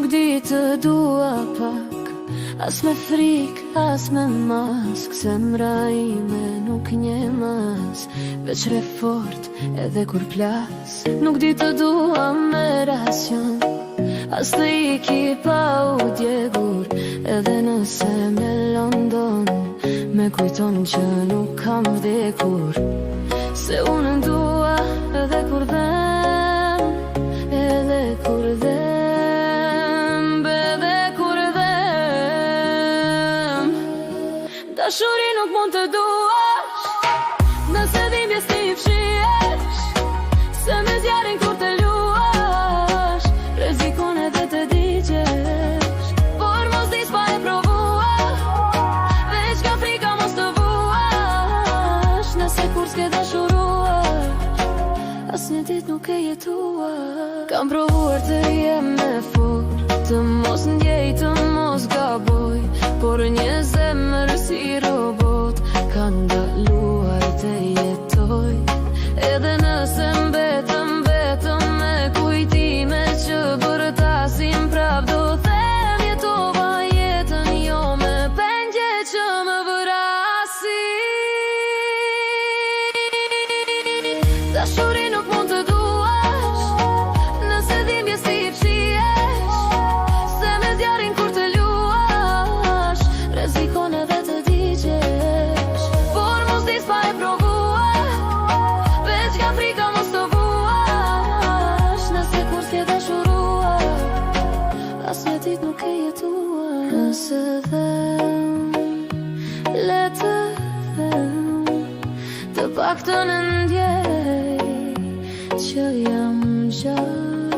di të dua pak, as me frik, as me mask. Zemra ime nuk nje mas, veç re fort edhe kur plas. Nuk di të dua me rasion, as të iki pa u djegur. Edhe nëse me London me kujton që nuk kam vdekur. Se unë dua edhe kur dhem, edhe kur dhem, edhe kur dhem. Dashuri nuk mund të duash, nëse dhimbjes ti fshihesh. Se me zjarin kur të luash, rrezikon edhe të digjesh. Por mos dis pa e provua, veç ka frika mos të vuash. Nëse kur s'ke dashuruar, as një dit nuk e jetuar. Kam provuar të jem me fort, të mos ndjej, të mos gaboj. Por një zemër si robot ka ndaluar të jetoj. Edhe nëse mbetëm vetëm me kujtime që bërtasin prap, do them jetova jetën jo me pengje që më vrasi. Dashuri nuk mund të duash, nëse dhimbjes ti fshihesh. Se me zjarin kur të luash, rrezikon edhe të digjesh. Por mos dis pa e provua, veç ka frika mos të vuash. Nëse kur s'ke dashuruar, as një dit nuk e jetuar. Nëse dhem, le të dhem, të paktën ndjej që jam gjatë.